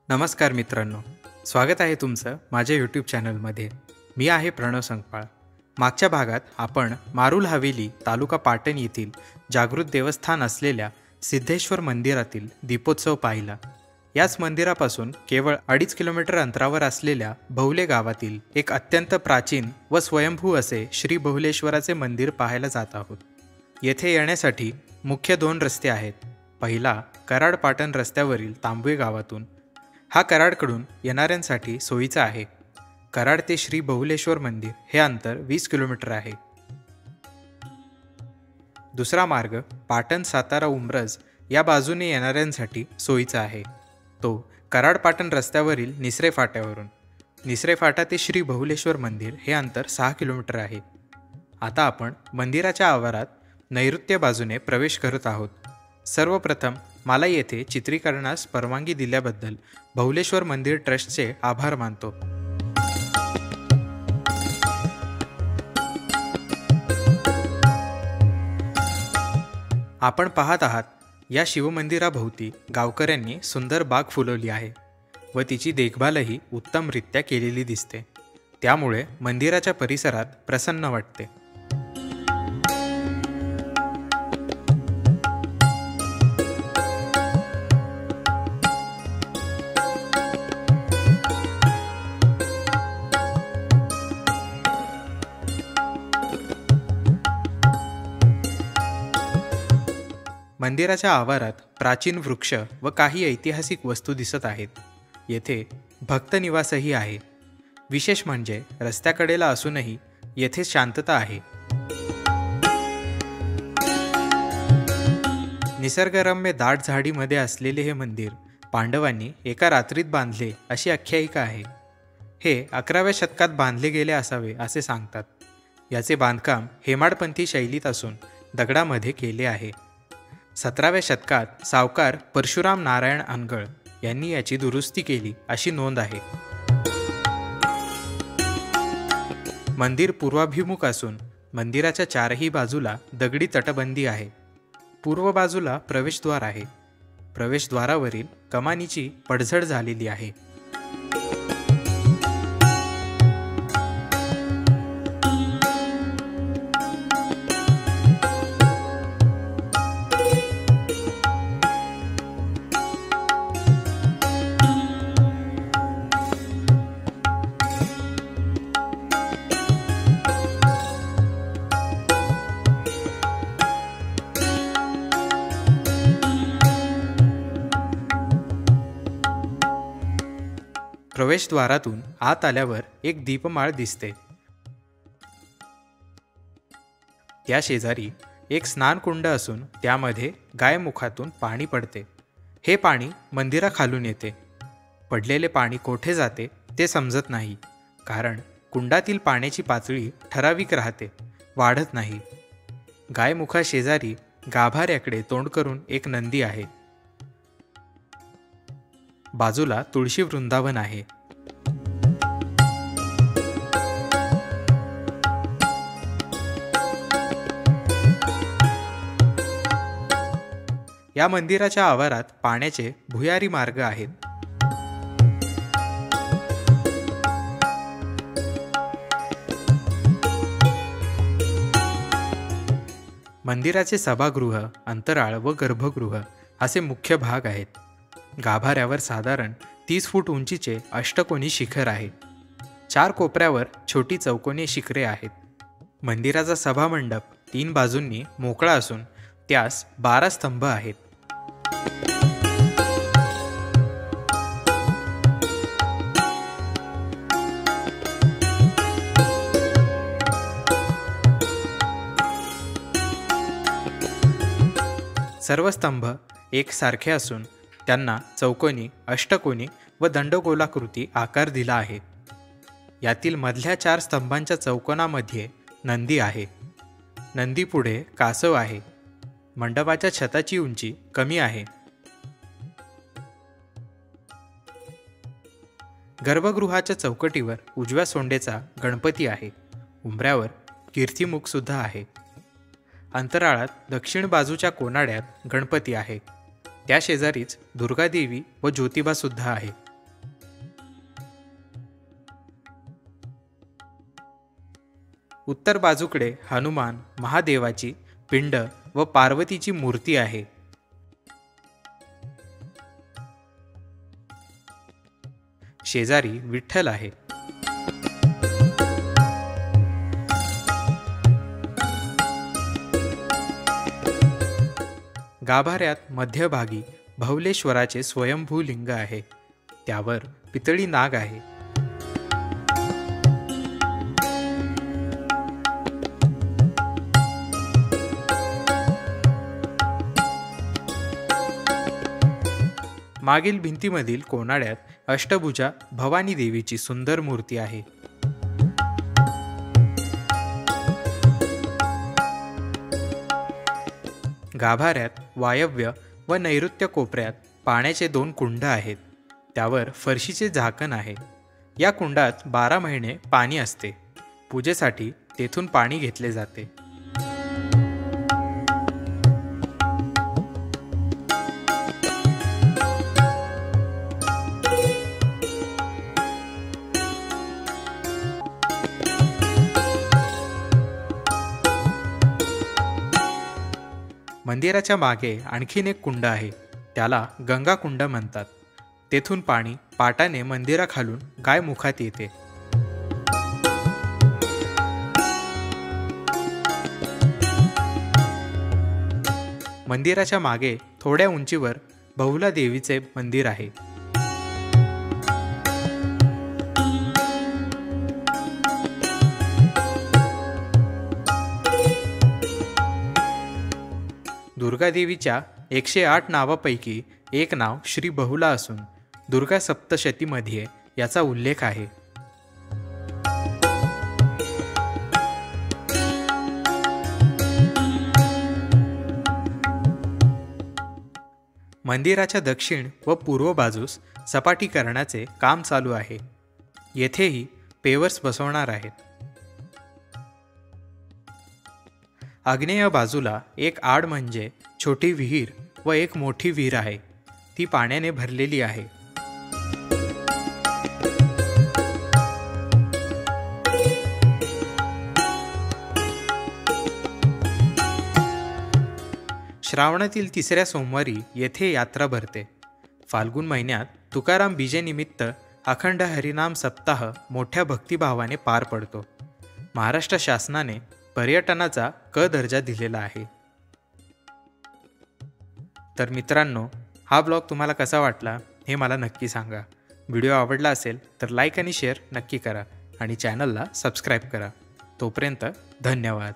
नमस्कार मित्रांनो, स्वागत आहे तुमचं माझ्या यूट्यूब चॅनलमध्ये. मी आहे प्रणव संकपाळ. मागच्या भागात आपण मारुल हवेली तालुका पाटण येथील जागृत देवस्थान असलेल्या सिद्धेश्वर मंदिरातील दीपोत्सव पाहिला. याच मंदिरापासून केवळ 2.5 किलोमीटर अंतरावर असलेल्या बहुले गावातील एक अत्यंत प्राचीन व स्वयंभू असे श्री बहुलेश्वराचे मंदिर पाहायला जात आहोत. येथे येण्यासाठी मुख्य 2 रस्ते आहेत. पहिला कराड पाटण रस्त्यावरील तांबवे गावातून. हा कराडकडून येणाऱ्यांसाठी सोयीचा आहे. कराड ते श्री बहुलेश्वर मंदिर हे अंतर 20 किलोमीटर आहे. दुसरा मार्ग पाटण सातारा उमरज या बाजूने येणाऱ्यांसाठी सोयीचा आहे. तो कराड पाटण रस्त्यावरील निसरे फाट्यावरून. निसरे फाटा ते श्री बहुलेश्वर मंदिर हे अंतर 6 किलोमीटर आहे. आता आपण मंदिराच्या आवारात नैऋत्य बाजूने प्रवेश करत आहोत. सर्वप्रथम मला येथे चित्रीकरणास परवानगी दिल्याबद्दल बहुलेश्वर मंदिर ट्रस्टचे आभार मानतो. आपण पाहत आहात या शिवमंदिराभोवती गावकऱ्यांनी सुंदर बाग फुलवली आहे व तिची देखभालही उत्तमरित्या केलेली दिसते. त्यामुळे मंदिराच्या परिसरात प्रसन्न वाटते. मंदिराच्या आवारात प्राचीन वृक्ष व काही ऐतिहासिक वस्तू दिसत आहेत. येथे भक्त निवासही आहे. विशेष म्हणजे रस्त्याकडेला असूनही येथे शांतता आहे. निसर्गरम्य दाट झाडीमध्ये असलेले हे मंदिर पांडवांनी एका रात्रीत बांधले अशी आख्यायिका आहे. हे 11व्या शतकात बांधले गेले असावे असे सांगतात. याचे बांधकाम हेमाडपंथी शैलीत असून दगडामध्ये केले आहे. 17व्या शतकात सावकार परशुराम नारायण अनगळ यांनी याची दुरुस्ती केली अशी नोंद आहे. मंदिर पूर्वाभिमुख असून मंदिराच्या 4ही बाजूला दगडी तटबंदी आहे. पूर्व बाजूला प्रवेशद्वार आहे. प्रवेशद्वारावरील कमानीची पडझड झालेली आहे. प्रवेशद्वारातून आत आल्यावर एक दीपमाळ दिसते. त्या शेजारी एक स्नानकुंड असून त्यामध्ये गायमुखातून पाणी पडते. हे पाणी मंदिराखालून येते. पडलेले पाणी कोठे जाते ते समजत नाही, कारण कुंडातील पाण्याची पातळी ठराविक राहते, वाढत नाही. गायमुखा शेजारी गाभाऱ्याकडे तोंड करून एक नंदी आहे. बाजूला तुळशी वृंदावन आहे. या मंदिराच्या आवारात पाण्याचे भुयारी मार्ग आहेत. मंदिराचे सभागृह, अंतराळ व गर्भगृह असे मुख्य भाग आहेत. गाभाऱ्यावर साधारण 30 फूट उंचीचे अष्टकोनी शिखर आहे. 4 कोपऱ्यावर छोटी चौकोनी शिखरे आहेत. मंदिराचा सभामंडप 3 बाजूंनी मोकळा असून त्यास 12 स्तंभ आहेत. सर्व स्तंभ एकसारखे असून त्यांना चौकोनी, अष्टकोनी व दंडगोलाकृती आकार दिला आहे. यातील मधल्या 4 स्तंभांच्या चौकोनामध्ये नंदी आहे. नंदीपुढे कासव आहे. मंडपाच्या छताची उंची कमी आहे. गर्भगृहाच्या चौकटीवर उजव्या सोंडेचा गणपती आहे. उंबऱ्यावर कीर्तिमुख सुद्धा आहे. अंतराळात दक्षिण बाजूच्या कोनाड्यात गणपती आहे. त्या शेजारीच दुर्गादेवी व ज्योतिबा सुद्धा आहे. उत्तर बाजूकडे हनुमान, महादेवाची पिंड व पार्वतीची मूर्ती आहे. शेजारी विठ्ठल आहे. गाभाऱ्यात मध्यभागी भौलेश्वराचे स्वयंभू लिंग आहे. त्यावर पितळी नाग आहे. मागील भिंतीमधील कोनाड्यात अष्टभुजा भवानी देवीची सुंदर मूर्ती आहे. गाभाऱ्यात वायव्य व नैऋत्य कोपऱ्यात पाण्याचे 2 कुंड आहेत. त्यावर फरशीचे झाकण आहे. या कुंडात 12 महिने पाणी असते. पूजेसाठी तेथून पाणी घेतले जाते. मंदिराच्या मागे आणखीन एक कुंड आहे. त्याला गंगा कुंड म्हणतात. तेथून पाणी पाटाने मंदिराखालून गायमुखात येते. मंदिराच्या मागे थोड्या उंचीवर बहुला देवीचे मंदिर आहे. दुर्गादेवीच्या 108 नावापैकी एक नाव श्री बहुला असून दुर्गा सप्तशतीमध्ये याचा उल्लेख आहे. मंदिराच्या दक्षिण व पूर्व बाजूस सपाटीकरणाचे काम चालू आहे. येथेही पेवर्स बसवणार आहेत. आग्नेय बाजूला एक आड म्हणजे छोटी विहीर व एक मोठी विहीर आहे. ती पाण्याने भरलेली आहे. श्रावणातील 3ऱ्या सोमवारी येथे यात्रा भरते. फाल्गुन महिन्यात तुकाराम बीजेनिमित्त अखंड हरिनाम सप्ताह मोठ्या भक्तिभावाने पार पडतो. महाराष्ट्र शासनाने पर्यटनाचा क दर्जा दिलेला आहे. तर मित्रांनो, हा ब्लॉग तुम्हाला कसा वाटला हे मला नक्की सांगा. व्हिडिओ आवडला असेल तर लाईक आणि शेअर नक्की करा आणि चॅनलला सबस्क्राईब करा. तोपर्यंत धन्यवाद.